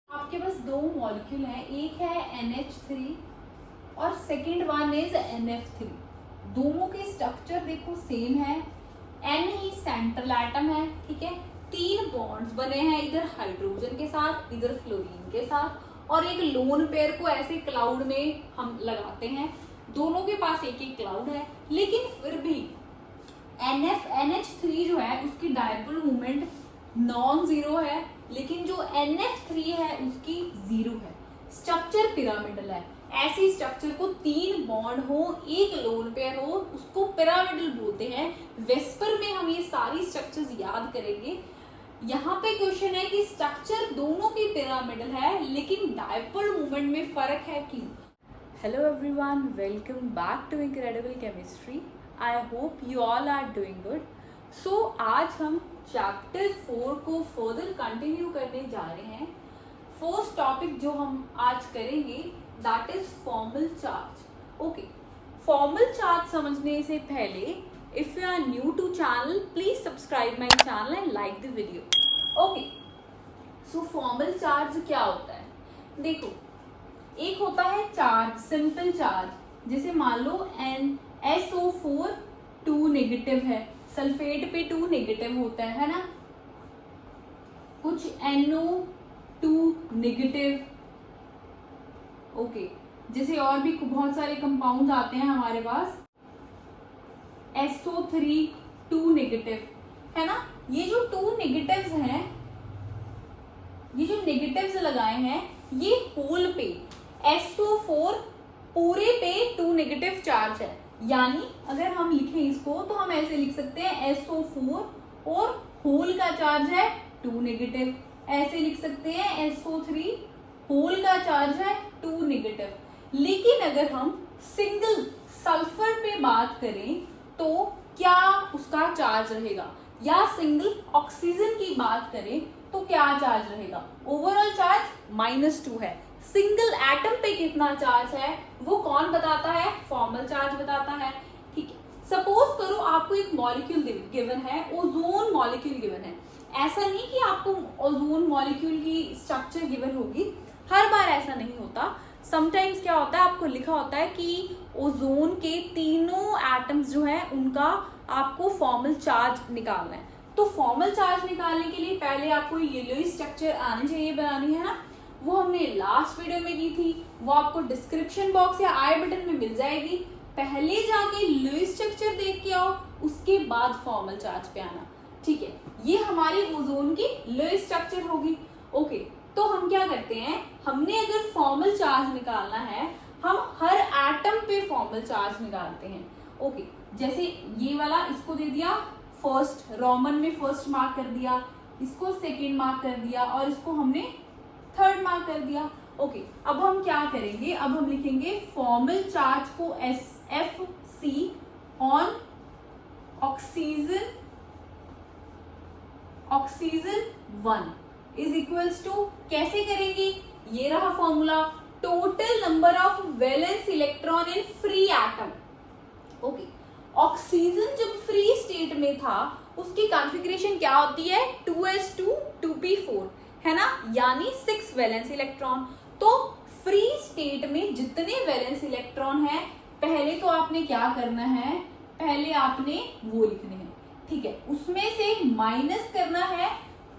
आपके पास दो मॉलिक्यूल हैं, एक है NH3 और सेकेंड वन इज NF3। दोनों के स्ट्रक्चर देखो सेम है, N ही सेंट्रल एटम है, ठीक है। तीन बॉन्ड्स बने हैं, इधर हाइड्रोजन के साथ, इधर फ्लोरीन के साथ, और एक लोन पेयर को ऐसे क्लाउड में हम लगाते हैं। दोनों के पास एक एक क्लाउड है, लेकिन फिर भी NH3 जो है उसकी डायपोल मोमेंट नॉन जीरो है, लेकिन जो NF3 है उसकी जीरो है। स्ट्रक्चर पिरामिडल है। ऐसी स्ट्रक्चर को तीन बॉन्ड हो, एक लोन पेयर हो, उसको पिरामिडल बोलते हैं। वेस्पर में हम ये सारी स्ट्रक्चर्स याद करेंगे। यहाँ पे क्वेश्चन है कि स्ट्रक्चर दोनों की पिरामिडल है, लेकिन डायपोल मोमेंट में फर्क है क्यों? Hello everyone, welcome back to Incredible Chemistry. I hope you all are doing good. So आज हम चैप्टर 4 को फर्दर कंटिन्यू करने जा रहे हैं। फर्स्ट टॉपिक जो हम आज करेंगे that is formal charge. Okay, formal charge समझने से पहले if you are new to channel please subscribe my channel and like the video. Okay, so formal charge क्या होता है? देखो, एक होता है चार्ज, सिंपल चार्ज, जैसे मान लो SO4 2 नेगेटिव है, सल्फेट पे 2 नेगेटिव होता है ना। कुछ NO2 नेगेटिव, ओके, जैसे और भी बहुत सारे कंपाउंड आते हैं हमारे पास। SO3 2 नेगेटिव है ना। ये जो 2 नेगेटिव्स हैं, ये जो नेगेटिव्स लगाए हैं, ये होल पे SO4 पूरे पे 2 नेगेटिव चार्ज है। यानी अगर हम लिखें इसको तो हम ऐसे लिख सकते हैं SO4 और होल का चार्ज है 2 नेगेटिव। ऐसे लिख सकते हैं SO3 होल का चार्ज है 2 नेगेटिव। लेकिन अगर हम सिंगल सल्फर पे बात करें तो क्या उसका चार्ज रहेगा, या सिंगल ऑक्सीजन की बात करें तो क्या चार्ज रहेगा? ओवरऑल चार्ज -2 है। सिंगल एटम पे कितना चार्ज है वो कौन बताता है? फॉर्मल चार्ज बताता है, ठीक है। सपोज करो आपको एक मॉलिक्यूल गिवन है, ओजोन मॉलिक्यूल गिवन है। ऐसा नहीं कि आपको ओजोन मॉलिक्यूल की स्ट्रक्चर गिवन होगी, हर बार ऐसा नहीं होता। समटाइम्स क्या होता है, आपको लिखा होता है कि ओजोन के तीनों एटम्स जो है उनका आपको फॉर्मल चार्ज निकालना है। तो फॉर्मल चार्ज निकालने के लिए पहले आपको ये लुईस स्ट्रक्चर आनी चाहिए, बनानी है ना। वो हमने लास्ट वीडियो में की थी, वो आपको डिस्क्रिप्शन बॉक्स या आई बटन में मिल जाएगी। पहले जाके लुईस स्ट्रक्चर देख के आओ, उसके बाद फॉर्मल चार्ज पे आना, ठीक है। ये हमारी ओजोन की लुईस स्ट्रक्चर होगी। ओके, तो हम क्या करते हैं, हमने अगर फॉर्मल चार्ज निकालना है, हम हर एटम पे फॉर्मल चार्ज निकालते हैं। ओके, जैसे ये वाला इसको दे दिया फर्स्ट, रोमन में फर्स्ट मार्क कर दिया, इसको सेकेंड मार्क कर दिया, और इसको हमने थर्ड मार्क कर दिया। ओके, अब हम क्या करेंगे, अब हम लिखेंगे फॉर्मल चार्ज को FC on oxygen 1 is equals to, कैसे करेंगे, ये रहा formula, total number of valence electron in free atom. Okay, oxygen जब फ्री स्टेट में था उसकी कॉन्फ़िगरेशन क्या होती है? 2s2 2p4 है ना, यानी 6 वैलेंस इलेक्ट्रॉन। तो फ्री स्टेट में जितने वैलेंस इलेक्ट्रॉन है, पहले तो आपने क्या करना है, पहले आपने वो लिखने हैं, ठीक है। उसमें से माइनस करना है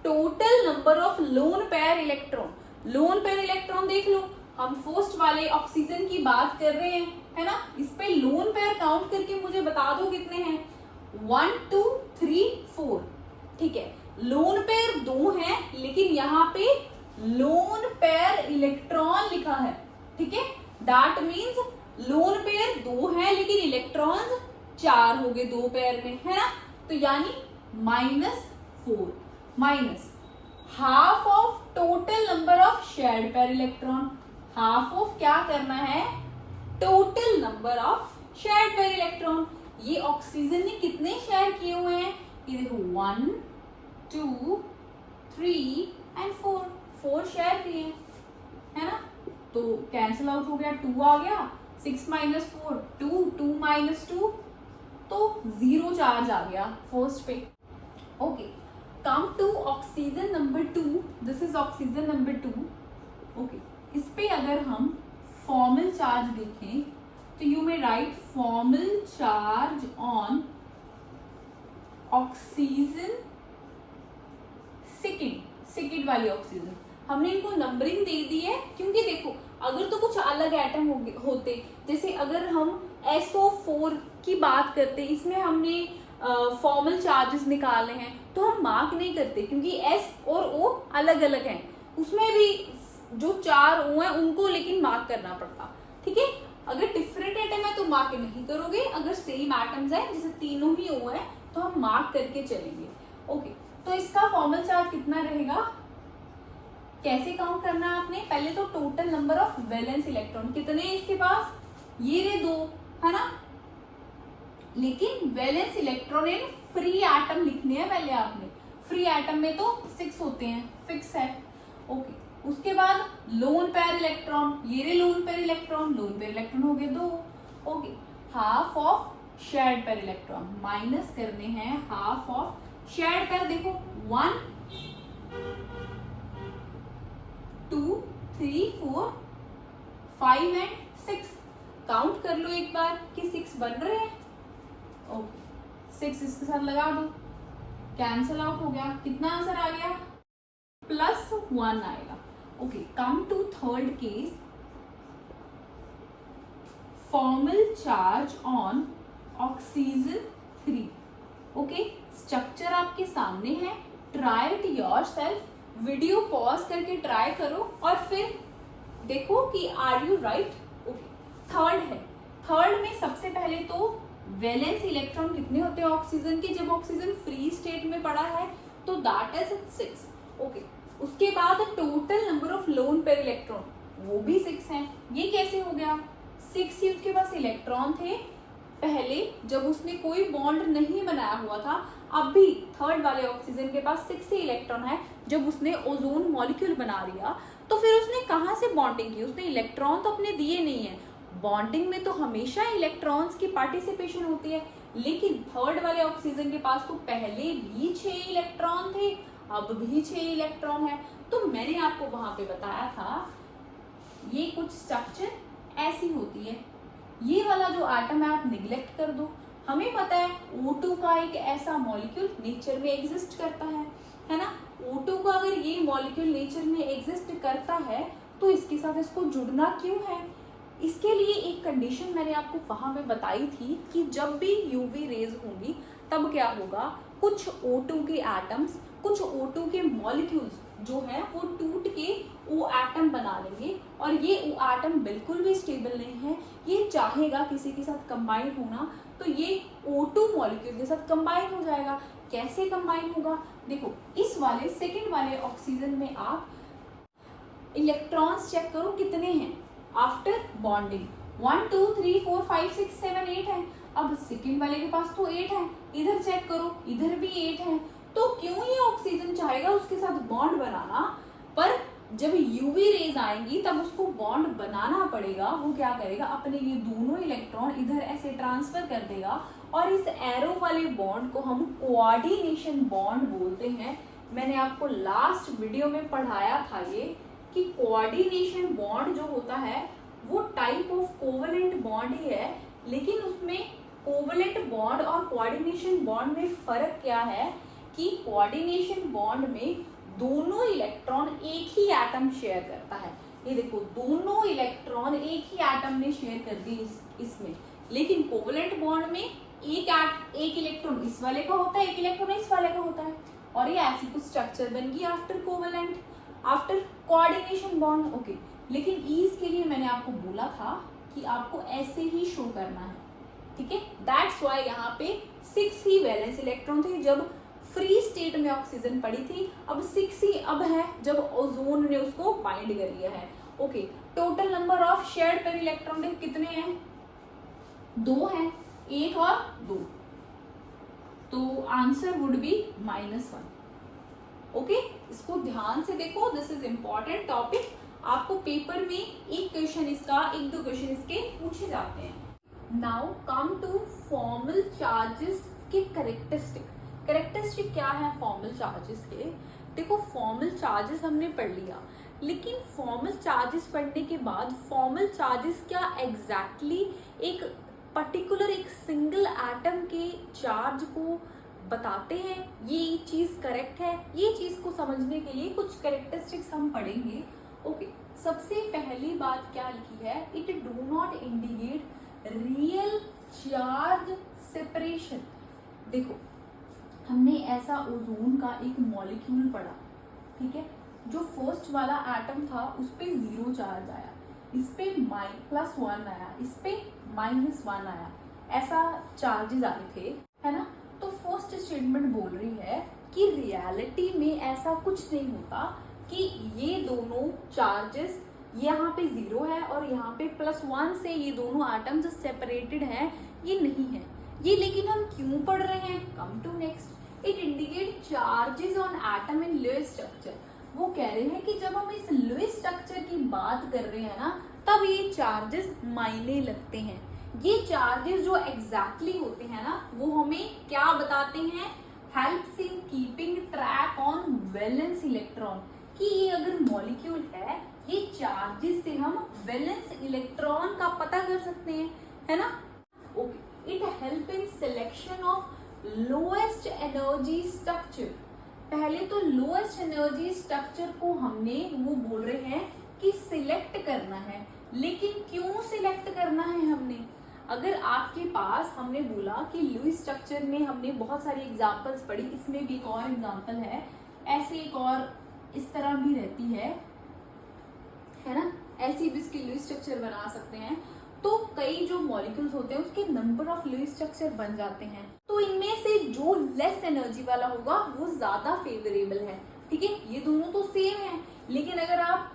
total number of lone pair electron. Lone pair electron देख लो, हम फर्स्ट वाले ऑक्सीजन की बात कर रहे हैं, है ना। इस पे लोन पेयर काउंट करके मुझे बता दो कितने हैं। 1 2 3 4, ठीक है। लोन पेयर 2 है, लेकिन यहाँ पे लोन पेयर इलेक्ट्रॉन लिखा है, ठीक है। दैट मीन्स लोन पेयर 2 है, लेकिन इलेक्ट्रॉन्स 4 हो गए 2 पेयर में, है ना। तो यानी -4 minus half of total number of shared pair electron. Half of क्या करना है? Total number of shared pair electron. ये ऑक्सीजन ने कितने शेयर किए हुए हैं? ये देखो 1 2 3 एंड 4 शेयर किए हैं, है ना। तो कैंसिल आउट हो गया, 2 आ गया, 6 - 4 2, 2 - 2 तो 0 चार्ज आ गया फर्स्ट पे। Okay, come to oxygen number 2, this is oxygen number 2। Okay, इस पे अगर हम फॉर्मल चार्ज देखें तो you may write formal charge on oxygen second वाली ऑक्सीजन। हमने इनको नंबरिंग दे दी है क्योंकि देखो अगर तो कुछ अलग एटम होते, जैसे अगर हम SO4 की बात करते, इसमें हमने फॉर्मल चार्जेस निकाले हैं तो हम मार्क नहीं करते क्योंकि S और O अलग अलग हैं, उसमें भी जो 4 O हैं उनको लेकिन मार्क करना पड़ता। ठीक है, अगर डिफरेंट एटम है तो मार्क नहीं करोगे, अगर सेम एटम्स है जैसे तीनों ही O है तो हम मार्क करके चलेंगे। ओके, तो इसका फॉर्मल चार्ज कितना रहेगा, कैसे काउंट करना है आपने, पहले तो total number of valence electron कितने हैं इसके पास, ये रहे 2 है ना, लेकिन valence electron in free atom लिखने हैं पहले आपने, फ्री एटम में तो 6 होते हैं, फिक्स है। ओके, उसके बाद लोन पेयर इलेक्ट्रॉन, ये रहे लोन पेयर इलेक्ट्रॉन हो गए 2। Okay, half of shared pair electron, minus करने हैं हाफ ऑफ शेयर्ड पेयर, देखो 1 2 3 4 5 एंड 6, काउंट कर लो एक बार कि 6 बन रहे हैं। ओके, 6 इसके साथ लगा दो, कैंसल आउट हो गया, कितना आंसर आ गया, +1 आएगा। Okay, come to third case, formal charge on oxygen 3। Okay, structure आपके सामने है, try it yourself, video pause करके ट्राई करो और फिर देखो कि are you right. Okay, third है, थर्ड में सबसे पहले तो वैलेंस इलेक्ट्रॉन कितने होते हैं ऑक्सीजन के, जब ऑक्सीजन फ्री स्टेट में पड़ा है तो दैट इज 6। ओके, उसके बाद total number of lone pair electron वो भी 6 हैं। ये कैसे हो गया, 6 ही उसके पास इलेक्ट्रॉन थे पहले जब उसने कोई बॉन्ड नहीं बनाया हुआ था, अब भी थर्ड वाले ऑक्सीजन के पास 6 ही इलेक्ट्रॉन है। जब उसने ओजोन मॉलिक्यूल बना लिया तो फिर उसने कहाँ से बॉन्डिंग की, उसने इलेक्ट्रॉन तो अपने दिए नहीं है, बॉन्डिंग में तो हमेशा इलेक्ट्रॉन्स की पार्टिसिपेशन होती है, लेकिन थर्ड वाले ऑक्सीजन के पास तो पहले भी 6 इलेक्ट्रॉन थे, अब भी 6 इलेक्ट्रॉन है। तो मैंने आपको वहां पे बताया था ये कुछ स्ट्रक्चर ऐसी होती है, ये वाला जो एटम है आप निग्लेक्ट कर दो। हमें पता है O2 का एक ऐसा मॉलिक्यूल नेचर में एग्जिस्ट करता है ना, O2 का अगर ये मॉलिक्यूल नेचर में एग्जिस्ट करता है तो इसके साथ इसको जुड़ना क्यों है, इसके लिए एक कंडीशन मैंने आपको वहां पे बताई थी कि जब भी यूवी रेज होंगी तब क्या होगा, कुछ O2 के एटम्स, कुछ O2 के मॉलिक्यूल्स जो है वो टूट के O एटम बना लेंगे और ये O एटम बिल्कुल भी स्टेबल नहीं है, ये चाहेगा किसी के साथ कंबाइन होना तो ये O2 मॉलिक्यूल के साथ कंबाइन हो जाएगा। कैसे कंबाइन होगा, देखो इस वाले सेकंड वाले ऑक्सीजन में आप इलेक्ट्रॉन्स चेक करो कितने हैं आफ्टर बॉन्डिंग, 1 2 3 4 5 6 7 8 है। अब सेकंड वाले के पास तो 8 है, इधर चेक करो इधर भी 8 है, तो क्यों ये ऑक्सीजन चाहेगा उसके साथ बॉन्ड बनाना, पर जब यूवी रेज आएंगी तब उसको बॉन्ड बनाना पड़ेगा, वो क्या करेगा अपने ये दोनों इलेक्ट्रॉन इधर ऐसे ट्रांसफर कर देगा और इस एरो वाले बॉन्ड को हम कोऑर्डिनेशन बॉन्ड बोलते हैं। मैंने आपको लास्ट वीडियो में पढ़ाया था ये कि कोऑर्डिनेशन बॉन्ड जो होता है वो टाइप ऑफ कोवलेंट बॉन्ड ही है, लेकिन उसमें कोवलेंट बॉन्ड और कोऑर्डिनेशन बॉन्ड में फर्क क्या है कि कोऑर्डिनेशन बॉन्ड में दोनों इलेक्ट्रॉन एक ही एटम शेयर करता है, ये देखो दोनों इलेक्ट्रॉन एक ही एटम ने शेयर कर दी इसमें, लेकिन कोवलेंट बॉन्ड में एक इलेक्ट्रॉन इस वाले का होता है, एक इलेक्ट्रॉन इस वाले का होता है, और ये ऐसी कुछ स्ट्रक्चर बन गई after covalent, after coordination bond. Okay, लेकिन ईज के लिए मैंने आपको बोला था कि आपको ऐसे ही शो करना है, ठीक है, दैट्स व्हाई यहाँ पे 6 ही वैलेंस इलेक्ट्रॉन थे जब फ्री स्टेट में ऑक्सीजन पड़ी थी, अब 6 ही अब है जब ओजोन ने उसको बाइंड कर लिया है। Okay, total number of shared pair electron कितने हैं, 2 हैं, 1 और 2, तो आंसर वुड बी -1। ओके, इसको ध्यान से देखो, दिस इज इंपॉर्टेंट टॉपिक, आपको पेपर में एक क्वेश्चन इसका, 1-2 क्वेश्चन इसके पूछे जाते हैं। Now come to formal charges के कैरेक्टरिस्टिक क्या है फॉर्मल चार्जेस के। देखो फॉर्मल चार्जेस हमने पढ़ लिया, लेकिन फॉर्मल चार्जेस पढ़ने के बाद फॉर्मल चार्जेस क्या एग्जैक्टली एक पर्टिकुलर एक सिंगल एटम के चार्ज को बताते हैं, ये चीज करेक्ट है? ये चीज को समझने के लिए कुछ कैरेक्टरिस्टिक्स हम पढ़ेंगे। ओके, सबसे पहली बात क्या लिखी है, it do not indicate real charge separation. देखो, हमने ऐसा ओजोन का एक मॉलिक्यूल पढ़ा, ठीक है, जो फर्स्ट वाला एटम था उस पे 0 चार्ज आया, इस पे +1 आया, इस पे -1 आया, ऐसा चार्जेस आए थे, है ना। तो फर्स्ट स्टेटमेंट बोल रही है कि रियलिटी में ऐसा कुछ नहीं होता कि ये दोनों चार्जेस, यहाँ पे 0 है और यहाँ पे +1 से ये दोनों एटम्स सेपरेटेड हैं, ये नहीं है ये। लेकिन हम क्यों पढ़ रहे हैं? Come to next, it indicate charges on atom in Lewis structure. वो कह रहे हैं कि जब हम इस लुईस स्ट्रक्चर की बात कर रहे हैं ना, तब ये चार्जेस मायने लगते हैं। ये चार्जेस जो एग्जैक्टली होते हैं ना, वो हमें क्या बताते हैं? Helps in keeping track on valence electron. कि ये अगर मॉलिक्यूल है, ये चार्जेस से हम वैलेंस इलेक्ट्रॉन का पता कर सकते हैं, है ना। Okay, it help in selection of lowest energy structure. पहले तो लोएस्ट एनर्जी स्ट्रक्चर को हमने, वो बोल रहे हैं कि सिलेक्ट करना है, लेकिन क्यों सिलेक्ट करना है हमने? अगर आपके पास, हमने बोला कि लुईस स्ट्रक्चर में हमने बहुत सारी एग्जांपल्स पढ़ी, इसमें भी एक और एग्जांपल है, ऐसे एक और इस तरह भी रहती है ना, ऐसी भी इसकी लुईस स्ट्रक्चर बना सकते हैं। तो कई जो मॉलिक्यूल्स होते हैं उसके नंबर ऑफ लुईस स्ट्रक्चर बन जाते हैं। तो इनमें से जो लेस एनर्जी वाला होगा वो ज्यादा फेवरेबल है, ठीक है। ये दोनों तो सेम है, लेकिन अगर आप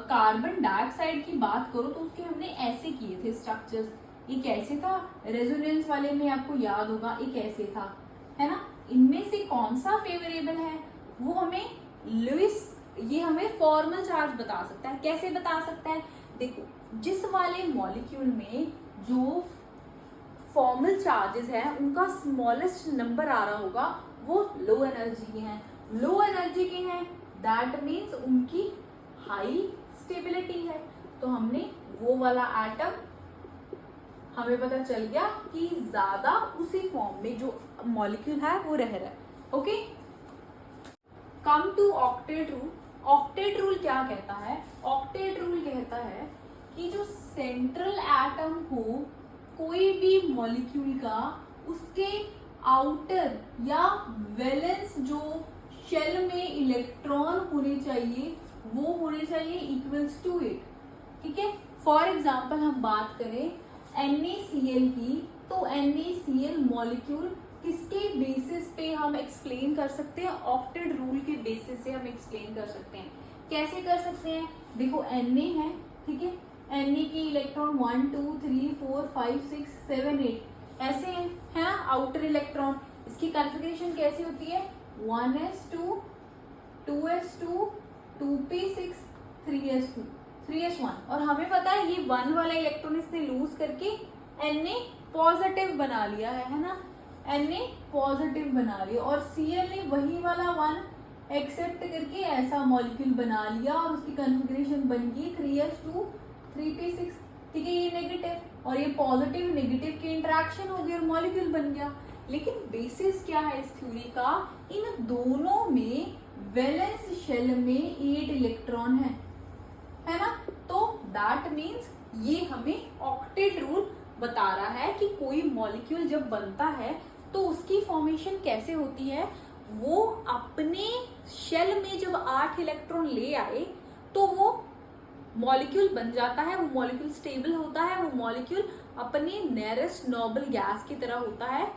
कार्बन डाइऑक्साइड की बात करो तो उसके हमने ऐसे किए थे स्ट्रक्चर्स। एक ऐसे था, रेजोनेंस वाले में आपको याद होगा एक ऐसे था, है ना। इनमें से कौन सा फेवरेबल है वो हमें लुईस, ये हमें फॉर्मल चार्ज बता सकता है। कैसे बता सकता है? देखो, जिस वाले मॉलिक्यूल में जो फॉर्मल चार्जेस है उनका स्मॉलेस्ट नंबर आ रहा होगा, वो लो एनर्जी के हैं। लो एनर्जी के हैं, दैट मीन्स उनकी हाई स्टेबिलिटी है। तो हमने वो वाला एटम, हमें पता चल गया कि ज्यादा उसी फॉर्म में जो मॉलिक्यूल है वो रह रहा है। Okay, come to octet rule. Octet rule क्या कहता है? ऑक्टेट रूल कहता है कि जो सेंट्रल एटम हो कोई भी मॉलिक्यूल का, उसके आउटर या वैलेंस जो शेल में इलेक्ट्रॉन होने चाहिए वो होने चाहिए इक्वल्स टू 8, ठीक है। फॉर एग्जाम्पल हम बात करें NaCl की, तो NaCl मॉलिक्यूल किसके बेसिस पे हम एक्सप्लेन कर सकते हैं? ऑक्टेट रूल के बेसिस से हम एक्सप्लेन कर सकते हैं। कैसे कर सकते हैं? देखो, Na है, ठीक है, Na की इलेक्ट्रॉन 1 2 3 4 5 6 7 8 ऐसे है ना आउटर इलेक्ट्रॉन। इसकी कॉन्फ़िगरेशन कैसी होती है? 1s2 2s2 2p6 3s2 3s1। और हमें पता है ये 1 वाला इलेक्ट्रॉन इसने लूज करके Na पॉजिटिव बना लिया है ना, Na पॉजिटिव बना लिया, और Cl ने वही वाला 1 एक्सेप्ट करके ऐसा मॉलिक्यूल बना लिया और उसकी कॉन्फ़िगरेशन बन गई 3s2 3p6, ठीक है। ये नेगेटिव और ये पॉजिटिव नेगेटिव की इंटरेक्शन हो गई और मॉलिक्यूल बन गया। लेकिन बेसिस क्या है इस थ्योरी का? इन दोनों में वैलेंस शेल में 8 इलेक्ट्रॉन है ना। तो दैट मीन्स ये हमें ऑक्टेट रूल बता रहा है कि कोई मॉलिक्यूल जब बनता है तो उसकी फॉर्मेशन कैसे होती है। वो अपने शेल में जब 8 इलेक्ट्रॉन ले आए तो वो मॉलिक्यूल बन जाता है, वो मॉलिक्यूल स्टेबल होता है, वो मॉलिक्यूल अपने नियरेस्ट नोबल गैस की तरह होता है।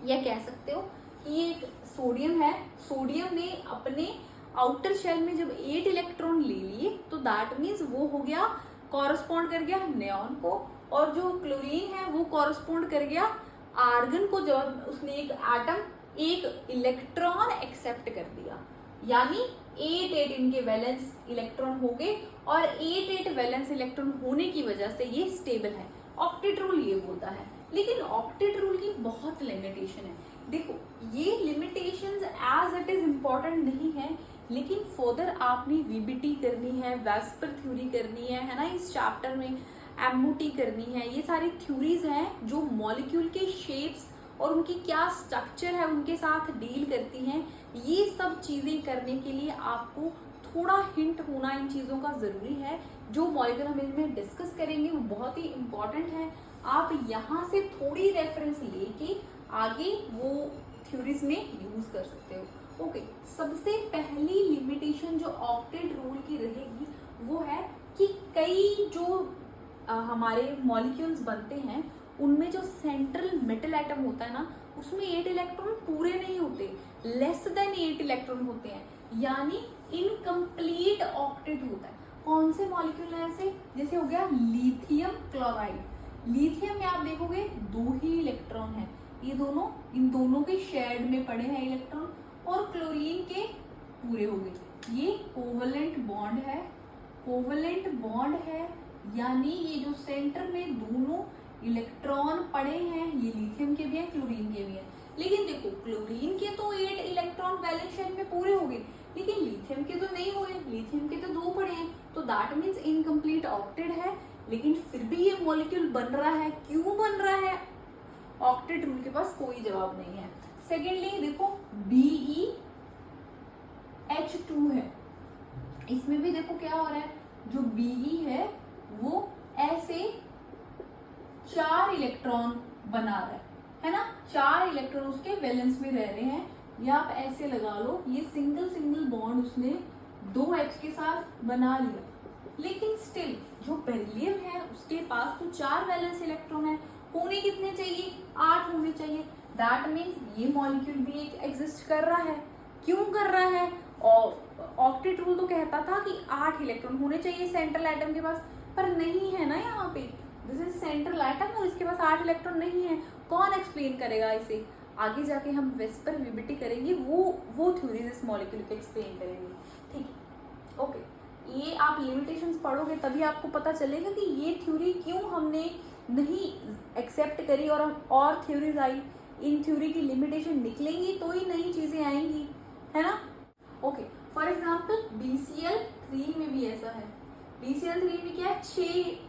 या कह सकते हो कि ये एक सोडियम है, सोडियम ने अपने आउटर शेल में जब 8 इलेक्ट्रॉन ले लिए तो दैट मीन्स वो हो गया, कॉरस्पॉन्ड कर गया नियॉन को, और जो क्लोरीन है वो कॉरस्पॉन्ड कर गया आर्गन को, जब उसने एक एटम एक इलेक्ट्रॉन एक्सेप्ट कर दिया। यानी 8 इनके वैलेंस इलेक्ट्रॉन हो गए और 8 वैलेंस इलेक्ट्रॉन होने की वजह से ये स्टेबल है। ऑक्टेट रूल ये बोलता है, लेकिन ऑक्टेट रूल की बहुत लिमिटेशन है। देखो, ये limitations as it is important नहीं है, लेकिन फर्दर आपने वीबीटी करनी है, वेस्पर थ्योरी करनी है ना, इस चैप्टर में एमओटी करनी है। ये सारी थ्योरीज हैं जो मॉलिक्यूल के शेप्स और उनकी क्या स्ट्रक्चर है उनके साथ डील करती हैं। ये सब चीजें करने के लिए आपको थोड़ा हिंट होना इन चीजों का जरूरी है। जो मॉलिक्यूल हम इनमें डिस्कस करेंगे वो बहुत ही इंपॉर्टेंट है। आप यहाँ से थोड़ी रेफरेंस लेके आगे वो थ्योरीज में यूज कर सकते हो। ओके, सबसे पहली लिमिटेशन जो ऑक्टेट रूल की रहेगी वो है कि कई जो हमारे मॉलिक्यूल्स बनते हैं उनमें जो सेंट्रल मेटल एटम होता है ना, उसमें 8 इलेक्ट्रॉन पूरे नहीं होते, लेस देन 8 इलेक्ट्रॉन होते हैं, यानी इनकम्प्लीट ऑक्टेट होता है। कौन से मॉलिक्यूल है ऐसे? जैसे हो गया लिथियम क्लोराइड। लिथियम में आप देखोगे 2 ही इलेक्ट्रॉन है, ये दोनों, इन दोनों के शेड में पड़े हैं इलेक्ट्रॉन, और क्लोरीन के पूरे हो गए। ये कोवलेंट बॉन्ड है, कोवलेंट बॉन्ड है, यानी ये जो सेंटर में दोनों इलेक्ट्रॉन पड़े हैं ये लिथियम के भी हैं, क्लोरीन के भी हैं। लेकिन देखो क्लोरीन के तो 8 इलेक्ट्रॉन वैलेंस शेल में पूरे हो गए, लेकिन लिथियम के तो नहीं हुए, लिथियम के तो 2 पड़े हैं, तो दैट मीन्स इनकम्प्लीट ऑक्टेट है। लेकिन फिर भी ये मॉलिक्यूल बन रहा है, क्यों बन रहा है? ऑक्टेट रूल के पास कोई जवाब नहीं है। सेकेंडली देखो BeH2 है, इसमें भी देखो क्या हो रहा है, जो Be है वो ऐसे 4 इलेक्ट्रॉन बना रहा है ना, 4 इलेक्ट्रॉन उसके वैलेंस में रह रहे हैं, या आप ऐसे लगा लो ये सिंगल सिंगल बॉन्ड उसने 2H के साथ बना लिया, लेकिन स्टिल जो बेरिलियम है उसके पास तो 4 वैलेंस इलेक्ट्रॉन है, होने कितने चाहिए? 8 होने चाहिए। दैट मीन्स ये मॉलिक्यूल भी एक एग्जिस्ट कर रहा है। क्यों कर रहा है? और ऑक्टेट रूल तो कहता था कि 8 इलेक्ट्रॉन होने चाहिए सेंट्रल एटम के पास, पर नहीं है ना यहाँ पे, दिस इज सेंट्रल एटम और इसके पास 8 इलेक्ट्रॉन नहीं है। कौन एक्सप्लेन करेगा इसे? आगे जाके हम वेस्पर वीबीटी करेंगे, वो थ्योरीज इस मॉलिक्यूल के एक्सप्लेन करेंगे, ठीक है। ओके, ये आप लिमिटेशंस पढ़ोगे तभी आपको पता चलेगा कि ये थ्योरी क्यों हमने नहीं एक्सेप्ट करी और हम और थ्योरीज आई। इन थ्योरी की लिमिटेशन निकलेंगी तो ही नई चीजें आएंगी, है ना। ओके, फॉर एग्जाम्पल BCl3 में भी ऐसा है। BCl3 में क्या है?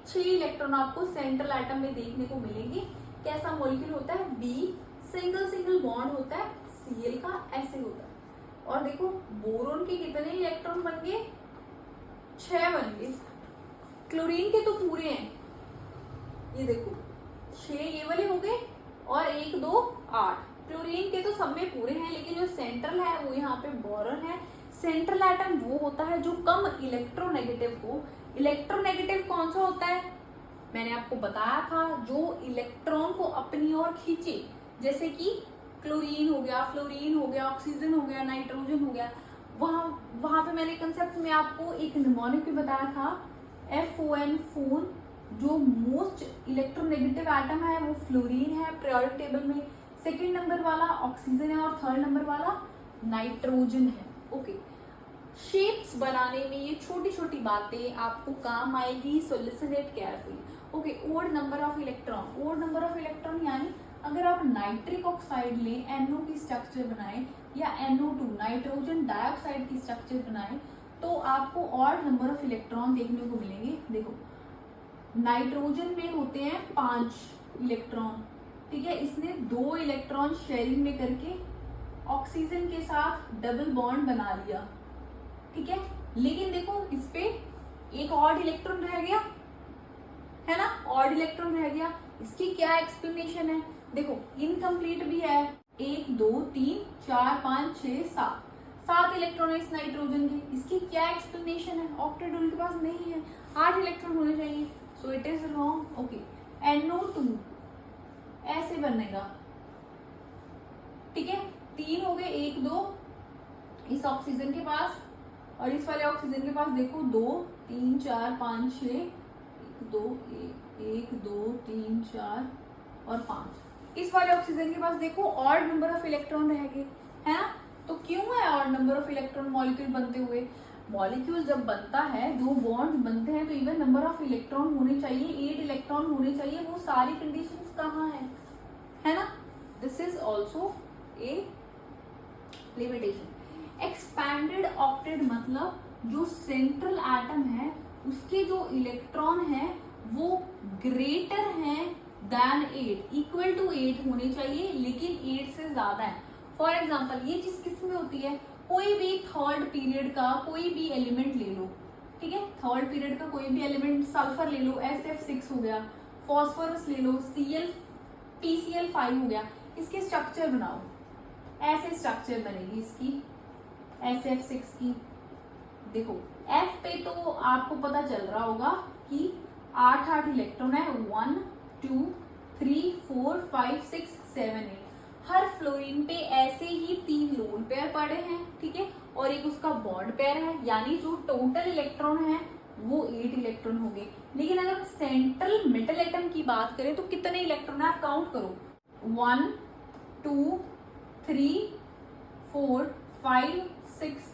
6 इलेक्ट्रॉन आपको सेंट्रल एटम में देखने को मिलेंगे। कैसा मॉलिक्यूल होता है? B सिंगल सिंगल बॉन्ड होता है, Cl का ऐसे होता है। और देखो बोरोन के कितने इलेक्ट्रॉन बन गए? 6 बन गए। क्लोरीन के तो पूरे हैं, ये देखो 6 ये वाले हो गए और 1 2 8। क्लोरीन के तो सब में पूरे हैं, लेकिन जो सेंट्रल है वो यहाँ पे बोरॉन है। सेंट्रल एटम वो होता है जो कम इलेक्ट्रोनेगेटिव हो। इलेक्ट्रोनेगेटिव कौन सा होता है? मैंने आपको बताया था, जो इलेक्ट्रॉन को अपनी ओर खींचे, जैसे कि क्लोरीन हो गया, फ्लोरीन हो गया, ऑक्सीजन हो गया, नाइट्रोजन हो गया। वहां पे मैंने कंसेप्ट में आपको एक निमोनिक भी बताया था, FON फोन। जो मोस्ट इलेक्ट्रोनेगेटिव एटम है वो फ्लोरीन है पीरियोडिक टेबल में, सेकंड नंबर वाला ऑक्सीजन है और थर्ड नंबर वाला नाइट्रोजन है। ओके, शेप्स बनाने में ये छोटी छोटी बातें आपको काम आएगी, so listen it carefully. Okay, odd number of electron, odd number of electron यानी अगर आप नाइट्रिक ऑक्साइड लें, NO की स्ट्रक्चर बनाएं, या NO2 नाइट्रोजन डाइऑक्साइड की स्ट्रक्चर बनाएं, तो आपको ऑड नंबर ऑफ इलेक्ट्रॉन देखने को मिलेंगे। देखो नाइट्रोजन में होते हैं 5 इलेक्ट्रॉन, ठीक है, इसने 2 इलेक्ट्रॉन शेयरिंग में करके ऑक्सीजन के साथ डबल बॉन्ड बना लिया, ठीक है। लेकिन देखो इस पे एक ऑड इलेक्ट्रॉन रह गया, है ना, ऑड इलेक्ट्रॉन रह गया। इसकी क्या एक्सप्लेनेशन है? देखो इनकम्प्लीट भी है, 1 2 3 4 5 6 7 इलेक्ट्रॉन है इस नाइट्रोजन के। इसकी क्या एक्सप्लेनेशन है? ऑक्टेट रूल के पास नहीं है, 8 इलेक्ट्रॉन होने चाहिए, so it is wrong. Okay, NO2 ऐसे बनेगा, ठीक है, 3 हो गए, 1 2 इस ऑक्सीजन के पास, और इस वाले ऑक्सीजन के पास देखो 2 3 4 5 6 1 2 3 4 और 5। इस वाले ऑक्सीजन के पास देखो ऑड नंबर ऑफ इलेक्ट्रॉन रह गए, है ना। तो क्यों है odd number of electron molecule बनते हुए? मॉलिक्यूल जब बनता है, 2 बॉन्ड बनते हैं, तो इवन नंबर ऑफ इलेक्ट्रॉन होने चाहिए, 8 इलेक्ट्रॉन होने चाहिए। वो सारी कंडीशंस कहाँ है ना। This is also a limitation. Expanded octet मतलब जो सेंट्रल एटम है उसके जो इलेक्ट्रॉन है वो ग्रेटर है देन 8, इक्वल टू 8 होने चाहिए, लेकिन 8 से ज्यादा है। फॉर एग्जाम्पल ये चीज किस में होती है, कोई भी थर्ड पीरियड का कोई भी एलिमेंट ले लो, ठीक है, थर्ड पीरियड का कोई भी एलिमेंट, सल्फर ले लो SF6 हो गया, फॉस्फोरस ले लो PCl5 हो गया, इसके स्ट्रक्चर बनाओ, ऐसे स्ट्रक्चर बनेगी इसकी SF6 की। देखो F पे तो आपको पता चल रहा होगा कि 8 इलेक्ट्रॉन है, 1 2 3 4 5 6 7 8। हर फ्लोरीन पे ऐसे ही 3 लोन पेयर पड़े हैं, ठीक है, और एक उसका बॉन्ड पेयर है, यानी जो टोटल इलेक्ट्रॉन है वो 8 इलेक्ट्रॉन हो गए। लेकिन अगर सेंट्रल मेटल एटम की बात करें तो कितने इलेक्ट्रॉन है, आप काउंट करो, 1 2 3 4 5 6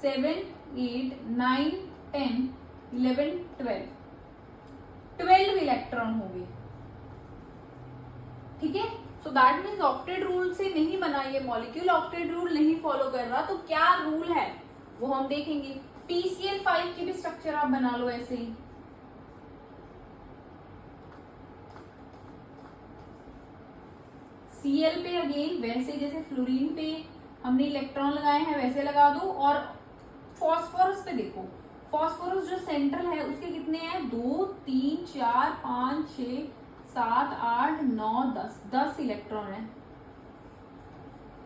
7 8 9 10 11 12 इलेक्ट्रॉन हो गए, ठीक है। So that means octet rule से नहीं बना ये मॉलिक्यूल, ऑक्टेट रूल नहीं फॉलो कर रहा, तो क्या रूल है वो हम देखेंगे। PCl5 की भी स्ट्रक्चर आप बना लो ऐसे ही, Cl पे अगेन वैसे जैसे फ्लोरीन पे हमने इलेक्ट्रॉन लगाए हैं वैसे लगा दो, और फॉस्फोरस पे देखो, फॉस्फोरस जो सेंट्रल है उसके कितने हैं, 2 3 4 5 6 7 8 9 10 इलेक्ट्रॉन है।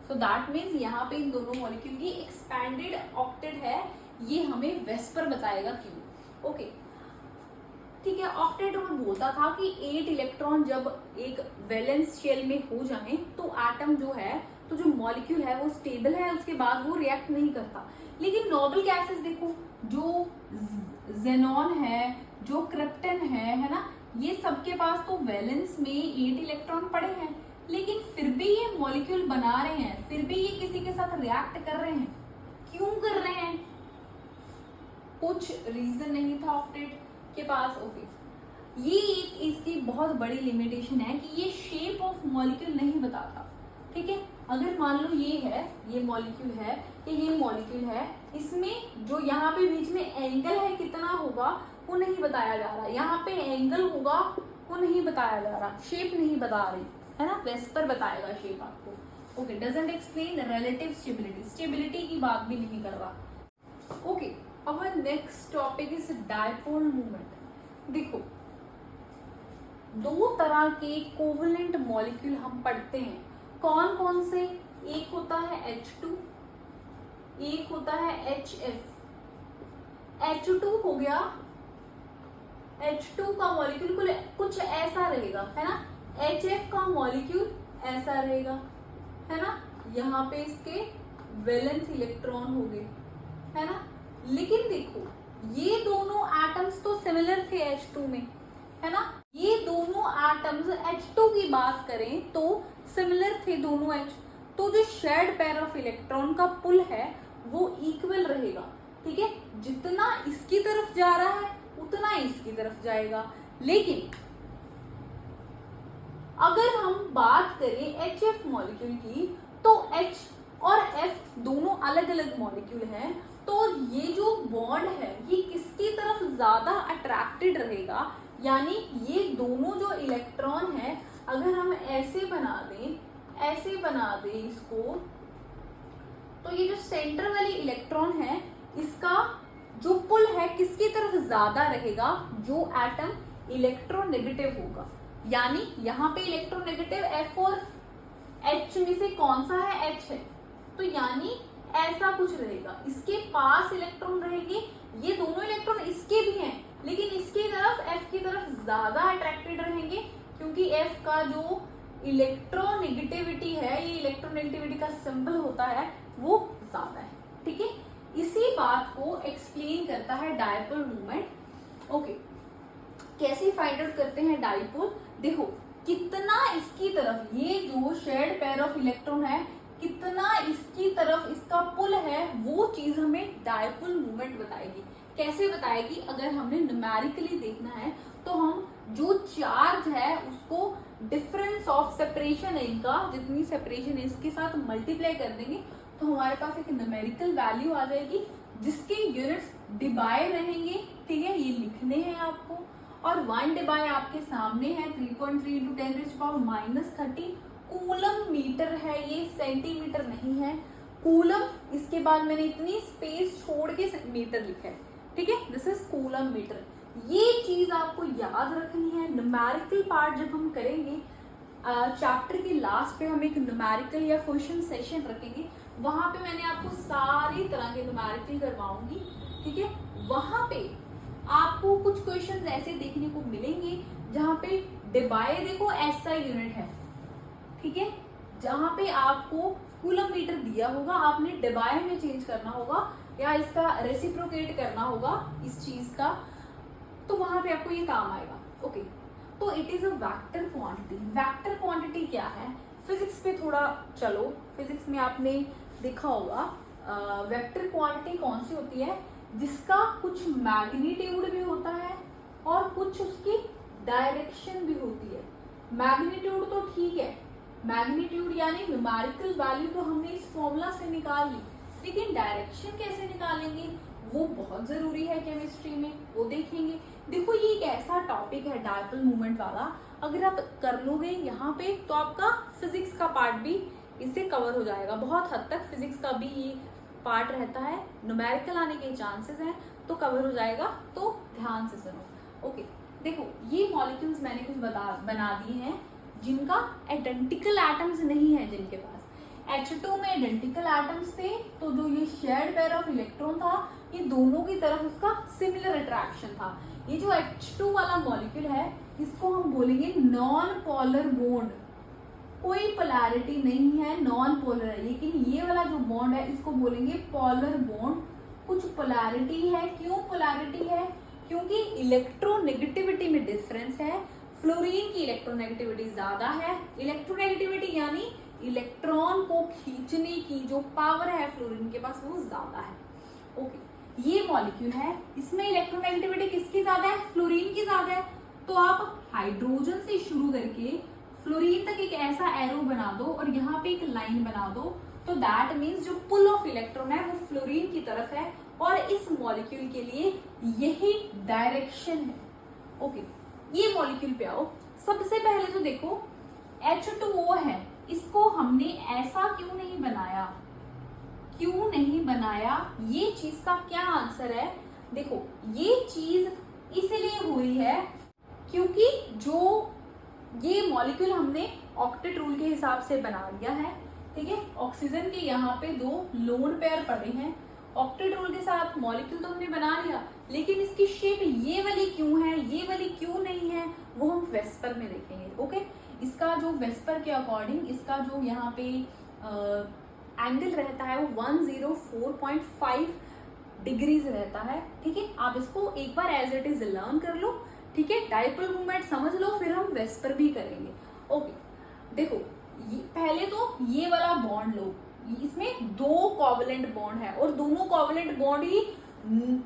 सो दैट मीन्स यहाँ पे इन दोनों मॉलिक्यूल की एक्सपैंडेड ऑक्टेट है, ये हमें वेस्पर बताएगा क्यों। ओके ठीक है, ऑक्टेट रूल बोलता था कि 8 इलेक्ट्रॉन जब एक वैलेंस शेल में हो जाए तो एटम जो है, तो जो मॉलिक्यूल है वो स्टेबल है, उसके बाद वो रिएक्ट नहीं करता। लेकिन नोबल गैसेस देखो, जो जेनॉन है, जो क्रिप्टन है ना, ये सबके पास तो वैलेंस में 8 इलेक्ट्रॉन पड़े हैं, लेकिन फिर भी ये मॉलिक्यूल बना रहे हैं, फिर भी ये किसी के साथ रिएक्ट कर रहे हैं। क्यों कर रहे हैं, कुछ रीजन नहीं था ऑक्टेट के पास। ओके, ये एक इसकी बहुत बड़ी लिमिटेशन है कि ये शेप ऑफ मॉलिक्यूल नहीं बताता, ठीक है। अगर मान लो ये है, ये मॉलिक्यूल है, ये मॉलिक्यूल है, इसमें जो यहाँ पे बीच में एंगल है कितना होगा वो नहीं बताया जा रहा, यहाँ पे एंगल होगा वो नहीं बताया जा रहा, शेप नहीं बता रही है ना, वेस्पर बताएगा शेप आपको। Okay, doesn't explain relative stability, stability की बात भी नहीं कर रहा। Okay, our next topic is dipole movement. देखो, दो तरह के कोवलेंट मॉलिक्यूल हम पढ़ते हैं, कौन कौन से, एक होता है H2, एक होता है HF। H2 हो गया, H2 का मॉलिक्यूल कुछ ऐसा रहेगा, है ना, HF का मॉलिक्यूल ऐसा रहेगा, है ना, यहाँ पे इसके वैलेंस इलेक्ट्रॉन हो गए, है ना। लेकिन देखो ये दोनों एटम्स तो सिमिलर थे H2 में, है ना, ये दोनों एटम्स H2 की बात करें तो सिमिलर थे दोनों H, तो जो शेयर्ड पेयर ऑफ इलेक्ट्रॉन का पुल है वो इक्वल रहेगा, ठीक है, जितना इसकी तरफ जा रहा है उतना इसकी तरफ जाएगा। लेकिन अगर हम बात करें HF मॉलिक्यूल की, तो H और F दोनों अलग अलग मॉलिक्यूल हैं, तो ये जो बॉन्ड है ये किसकी तरफ ज्यादा अट्रैक्टेड रहेगा, यानी ये दोनों जो इलेक्ट्रॉन है अगर हम ऐसे बना दें इसको, तो ये जो सेंटर वाली इलेक्ट्रॉन है इसका जो पुल है किसकी तरफ ज्यादा रहेगा, जो एटम इलेक्ट्रोनेगेटिव होगा। यानी यहाँ पे इलेक्ट्रोनेगेटिव F और H में से कौन सा है, H है, तो यानी ऐसा कुछ रहेगा, इसके पास इलेक्ट्रॉन रहेंगे, ये दोनों इलेक्ट्रॉन इसके भी हैं, लेकिन इसकी तरफ F की तरफ ज्यादा अट्रैक्टेड रहेंगे, क्योंकि F का जो इलेक्ट्रोनेगेटिविटी है, ये इलेक्ट्रोनेगेटिविटी का सिंबल होता है, वो ज्यादा है, ठीक है। इसी बात को एक्सप्लेन करता है डायपोल मूवमेंट। ओके, कैसे फाइंड आउट करते हैं डायपोल, देखो कितना इसकी तरफ, ये जो शेयर्ड पेयर ऑफ इलेक्ट्रॉन है कितना इसकी तरफ इसका पुल है, वो चीज हमें डायपोल मूवमेंट बताएगी। कैसे बताएगी, अगर हमने न्यूमेरिकली देखना है तो हम जो चार्ज है उसको डिफरेंस ऑफ सेपरेशन है इनका, जितनी सेपरेशन है इसके साथ मल्टीप्लाई कर देंगे तो हमारे पास एक न्यूमेरिकल वैल्यू आ जाएगी जिसके यूनिट्स डिबाई रहेंगे, ठीक है, ये लिखने हैं आपको। और 1 डिबाई आपके सामने है 3.3 × 10⁻³ कूलम मीटर है, ये सेंटीमीटर नहीं है, कूलम। इसके बाद मैंने इतनी स्पेस छोड़ के मीटर लिखा है, ठीक है, दिस इज कूलम मीटर। ये चीज आपको याद रखनी है। न्यूमेरिकल पार्ट जब हम करेंगे चैप्टर के लास्ट पे हम एक न्यूमेरिकल या क्वेश्चन सेशन रखेंगे, वहां पे मैंने आपको सारी तरह के न्यूमेरिकल करवाऊंगी, ठीक है। वहां पे आपको कुछ क्वेश्चन ऐसे देखने को मिलेंगे जहां पे डिबाई देखो ऐसा यूनिट है, ठीक है, जहां पे आपको कूलम मीटर दिया होगा, आपने डिबाई में चेंज करना होगा या इसका रेसिप्रोकेट करना होगा इस चीज का, तो वहां पे आपको ये काम आएगा। ओके, तो it is a vector quantity. Vector quantity क्या है? फिजिक्स पे थोड़ा चलो, फिजिक्स में आपने देखा होगा वेक्टर क्वांटिटी कौन सी होती है, जिसका कुछ मैग्नीट्यूड भी होता है और कुछ उसकी डायरेक्शन भी होती है। मैग्नीट्यूड तो ठीक है, मैग्नीट्यूड यानी न्यूमेरिकल वैल्यू तो हमने इस फॉर्मूला से निकाल ली, लेकिन डायरेक्शन कैसे निकालेंगे वो बहुत जरूरी है केमिस्ट्री में, वो देखेंगे। देखो ये एक ऐसा टॉपिक है डायपोल मूवमेंट वाला, अगर आप कर लोगे यहाँ पे तो आपका फिजिक्स का पार्ट भी इससे कवर हो जाएगा। बहुत हद तक फिजिक्स का भी ये पार्ट रहता है, न्यूमेरिकल आने के चांसेस हैं तो कवर हो जाएगा, तो ध्यान से सुनो। ओके, देखो ये मॉलिक्यूल्स मैंने कुछ बना दिए हैं जिनका आइडेंटिकल एटम्स नहीं है, जिनके पास H2 में आइडेंटिकल एटम्स थे, तो जो ये शेयर्ड पेयर ऑफ इलेक्ट्रॉन था, ये दोनों की तरफ उसका सिमिलर अट्रैक्शन था। ये जो H2 वाला मॉलिक्यूल है इसको हम बोलेंगे नॉन पोलर बॉन्ड, कोई पोलैरिटी नहीं है, नॉन पोलर है। लेकिन ये वाला जो बॉन्ड है इसको बोलेंगे पोलर बॉन्ड, कुछ पोलैरिटी है। क्यों पोलैरिटी है? क्योंकि इलेक्ट्रोनेगेटिविटी में डिफरेंस है। फ्लोरीन की इलेक्ट्रोनेगेटिविटी ज्यादा है। इलेक्ट्रोनेगेटिविटी यानी इलेक्ट्रॉन को खींचने की जो पावर है फ्लोरीन के पास वो ज्यादा है। ओके, ये मॉलिक्यूल है, इसमें इलेक्ट्रोनेगेटिविटी किसकी ज्यादा है? फ्लोरीन की ज्यादा है। तो आप हाइड्रोजन से शुरू करके फ्लोरीन तक एक ऐसा एरो बना दो और यहाँ पे एक लाइन बना दो, तो दैट मीन्स जो पुल ऑफ इलेक्ट्रॉन है वो फ्लोरीन की तरफ है, और इस मॉलिक्यूल के लिए यही डायरेक्शन है। ओके, ये मॉलिक्यूल पे आओ। सबसे पहले तो देखो H2O है, इसको हमने ऐसा क्यों नहीं बनाया? क्यों नहीं बनाया? ये चीज का क्या आंसर है? देखो ये चीज इसलिए हुई है क्योंकि जो ये मॉलिक्यूल हमने ऑक्टेट रूल के हिसाब से बना लिया है, ठीक है। ऑक्सीजन के यहाँ पे 2 लोन पेयर पड़े हैं, ऑक्टेट रूल के साथ मॉलिक्यूल तो हमने बना लिया, लेकिन इसकी शेप ये वाली क्यों है, ये वाली क्यों नहीं है, वो हम वेस्पर में देखेंगे। ओके, इसका जो वेस्पर के अकॉर्डिंग इसका जो यहाँ पे एंगल रहता है वो 104.5 डिग्रीज रहता है, ठीक है। आप इसको एक बार एज इट इज लर्न कर लो, ठीक है। डायपोल मूवमेंट समझ लो, फिर हम वेस्पर भी करेंगे। ओके, देखो पहले तो ये वाला बॉन्ड लो, इसमें 2 कोवलेंट बॉन्ड है और दोनों कोवलेंट बॉन्ड ही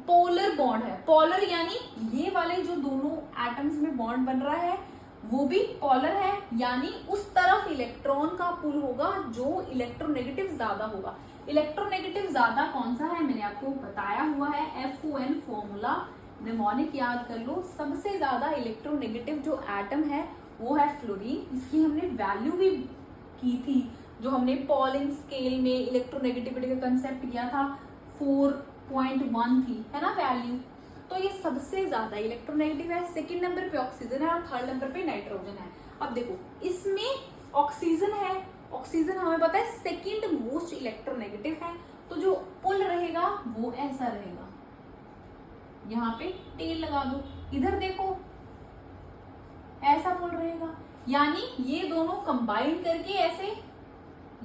पोलर बॉन्ड है। पोलर यानी ये वाले जो दोनों एटम्स में बॉन्ड बन रहा है वो भी पोलर है, यानी उस तरफ इलेक्ट्रॉन का पुल होगा जो इलेक्ट्रोनेगेटिव ज्यादा होगा। इलेक्ट्रोनेगेटिव ज्यादा कौन सा है मैंने आपको बताया हुआ है, FON फॉर्मूला, निमोनिक याद कर लो। सबसे ज्यादा इलेक्ट्रोनेगेटिव जो एटम है वो है फ्लोरीन। इसकी हमने वैल्यू भी की थी, जो हमने पॉलिंग स्केल में इलेक्ट्रोनेगेटिविटी का कंसेप्ट किया था, 4.1 थी, है ना वैल्यू। तो ये सबसे ज्यादा इलेक्ट्रोनेगेटिव है। सेकंड नंबर पे ऑक्सीजन है और थर्ड नंबर पे नाइट्रोजन है। अब देखो इसमें ऑक्सीजन है, ऑक्सीजन हमें पता है सेकंड मोस्ट इलेक्ट्रोनेगेटिव है, तो जो पुल रहेगा वो ऐसा रहेगा, यहाँ पे टेल लगा दो, इधर देखो ऐसा पुल रहेगा, यानी ये दोनों कंबाइन करके ऐसे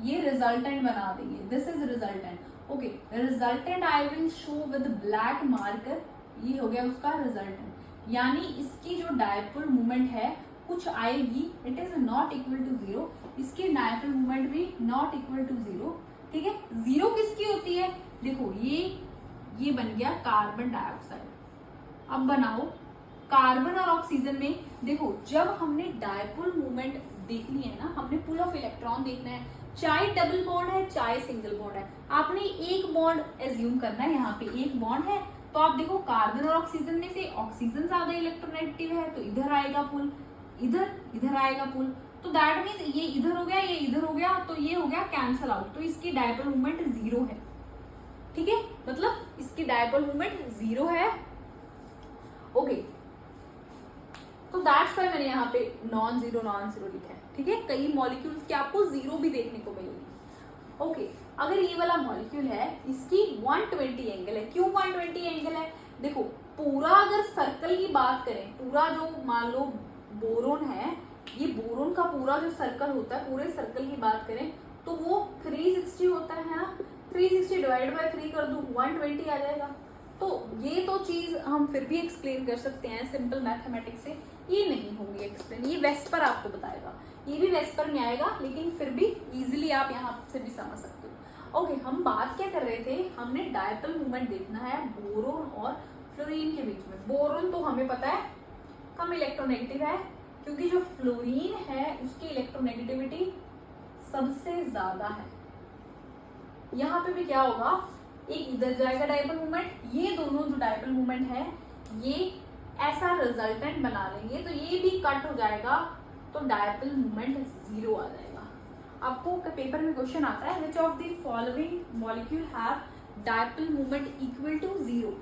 ये रिजल्टेंट बना देंगे। This is resultant. Okay, resultant I will show with black marker, ये हो गया उसका रिजल्टेंट, यानी इसकी जो डायपोल मूवमेंट है कुछ आएगी, it is not equal to 0, इसकी डायपोल मूवमेंट भी नॉट इक्वल टू 0, ठीक है। 0 किसकी होती है? देखो ये बन गया कार्बन डाइऑक्साइड। अब बनाओ कार्बन और ऑक्सीजन में, देखो जब हमने डायपोल मूवमेंट देखनी है ना, हमने पुल ऑफ इलेक्ट्रॉन देखना है, चाहे डबल बॉन्ड है चाहे सिंगल बॉन्ड है, आपने एक बॉन्ड एज्यूम करना है। यहाँ पे एक बॉन्ड है तो आप देखो कार्बन और ऑक्सीजन में से ऑक्सीजन ज्यादा इलेक्ट्रोनेगेटिव है, तो इधर आएगा पुल, इधर आएगा पुल, तो दैट मीन्स ये इधर हो गया, ये इधर हो गया, तो ये हो गया कैंसल आउट, तो इसकी डायपोल मोमेंट 0 है। ठीक है, मतलब इसकी डायपोल मोमेंट 0 है। ओके, तो दैट्स वाई मैंने यहाँ पे नॉन जीरो लिखा है। ठीक है, कई मॉलिक्यूल्स के आपको 0 भी देखने को मिलेगी। ओके, अगर ये वाला मॉलिक्यूल है, इसकी 120 एंगल है। क्यों 120 एंगल है? देखो, पूरा अगर सर्कल की बात करें, पूरा जो मान लो बोरोन है, ये बोरोन का पूरा जो सर्कल होता है, पूरे सर्कल की बात करें तो वो 360 होता है ना। 360 डिवाइड बाय 3 कर दूं, 120 आ जाएगा। तो ये तो चीज हम फिर भी एक्सप्लेन कर सकते हैं सिंपल मैथमेटिक्स से, ये नहीं होगी एक्सप्लेन, ये वेस्पर आपको बताएगा, ये भी वेस्पर में आएगा, लेकिन फिर भी इजीली आप यहाँ से भी समझ सकते हो। ओके, हम बात क्या कर रहे थे, हमने डायपोल मोमेंट देखना है बोरोन और फ्लोरीन के बीच में। बोरोन तो हमें पता है कम इलेक्ट्रोनेगेटिव है, क्योंकि जो फ्लोरीन है उसकी इलेक्ट्रोनेगेटिविटी सबसे ज्यादा है। यहाँ पे भी क्या होगा, एक इधर जाएगा डायपोल मोमेंट, ये दोनों जो डायपोल मोमेंट है ये ऐसा रिजल्टेंट बना लेंगे, तो ये भी कट हो जाएगा, तो डायपोल मोमेंट 0 आ जाएगा। आपको पेपर में क्वेश्चन आता है which of the following molecule have dipole moment equal to 0,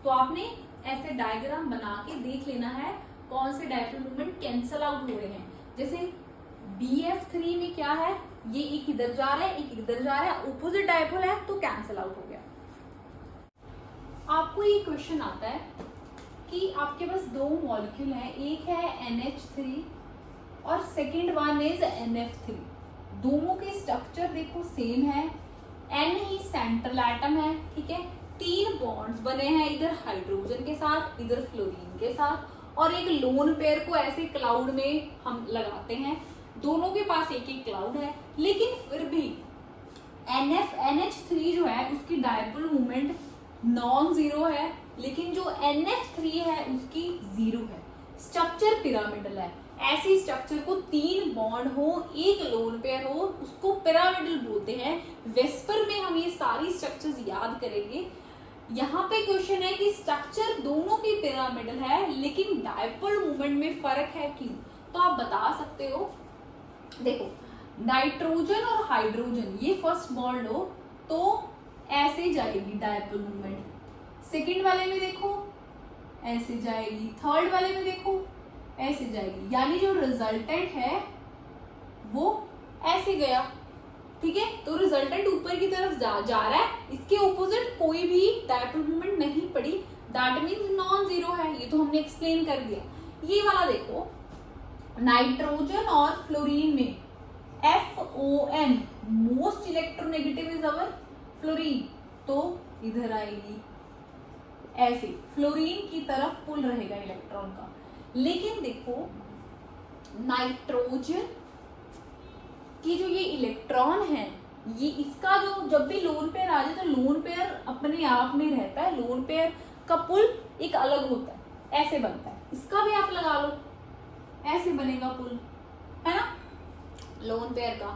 तो आपने ऐसे डायग्राम बना के देख लेना है कौन से डायपोल मोमेंट कैंसल आउट हो रहे हैं। जैसे BF3 में क्या है, ये एक इधर जा रहा है, एक इधर जा रहा है, ऑपोजिट डायपोल है तो कैंसल आउट हो गया। आपको ये क्वेश्चन आता है कि आपके पास 2 मॉलिक्यूल हैं, एक है NH3 और सेकेंड वन इज NF3। दोनों के स्ट्रक्चर देखो सेम है, N ही सेंट्रल एटम है। ठीक है, 3 बॉन्ड्स बने हैं, इधर हाइड्रोजन के साथ, इधर फ्लोरीन के साथ, और एक लोन पेयर को ऐसे क्लाउड में हम लगाते हैं। दोनों के पास एक एक क्लाउड है, लेकिन फिर भी NH3 जो है उसकी डायपोल मोमेंट नॉन जीरो है, लेकिन जो NF3 है उसकी 0 है। स्ट्रक्चर पिरामिडल है। ऐसी स्ट्रक्चर को 3 बॉन्ड हो, एक लोन पेयर हो, उसको पिरामिडल बोलते हैं। वेस्पर में हम ये सारी स्ट्रक्चर्स याद करेंगे। यहाँ पे क्वेश्चन है कि स्ट्रक्चर दोनों की पिरामिडल है, लेकिन डायपोल मोमेंट में फर्क है, क्यों? तो आप बता सकते हो, देखो नाइट्रोजन और हाइड्रोजन ये फर्स्ट बॉन्ड हो तो ऐसे जाएगी डायपोल मोमेंट, सेकंड वाले में देखो ऐसे जाएगी, थर्ड वाले में देखो ऐसे जाएगी, यानी जो रिजल्टेंट है वो ऐसे गया। ठीक है, तो रिजल्टेंट ऊपर की तरफ जा रहा है, इसके ऑपोजिट कोई भी डायपोल मोमेंट नहीं पड़ी, दैट मींस नॉन जीरो है। ये तो हमने एक्सप्लेन कर दिया। ये वाला देखो, नाइट्रोजन और फ्लोरीन में FON most electronegative is our fluorine, तो इधर आएगी ऐसे, फ्लोरीन की तरफ पुल रहेगा इलेक्ट्रॉन का। लेकिन देखो नाइट्रोजन की जो ये इलेक्ट्रॉन है, ये इसका जो जब भी लोन पेयर आ जाए तो लोन पेयर अपने आप में रहता है, लोन पेयर का पुल एक अलग होता है, ऐसे बनता है। इसका भी आप लगा लो, ऐसे बनेगा पुल, है ना, लोन पेयर का।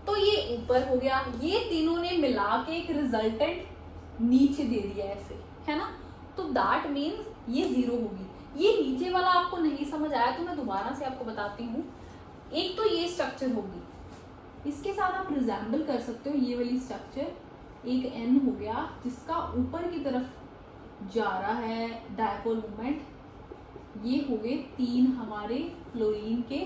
तो ये ऊपर हो गया, ये तीनों ने मिला के एक रिजल्टेंट नीचे दे दिया ऐसे, है ना, तो दैट मीन्स ये 0 होगी। ये नीचे वाला आपको नहीं समझ आया तो मैं दोबारा से आपको बताती हूँ। एक तो ये स्ट्रक्चर होगी, इसके साथ आप रिजेंबल कर सकते हो ये वाली स्ट्रक्चर, एक N हो गया जिसका ऊपर की तरफ जा रहा है डायपोल मोमेंट, ये हो गए 3 हमारे फ्लोरीन के।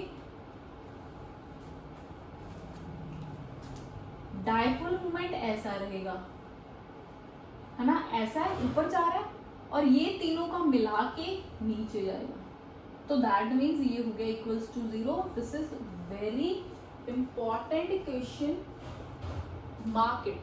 डायपोल मोमेंट ऐसा रहेगा, है ना, ऐसा ऊपर जा रहा है और ये तीनों का मिला के नीचे जाएगा, तो दैट मीन्स ये हो गया equals to 0। This is very important question, mark it.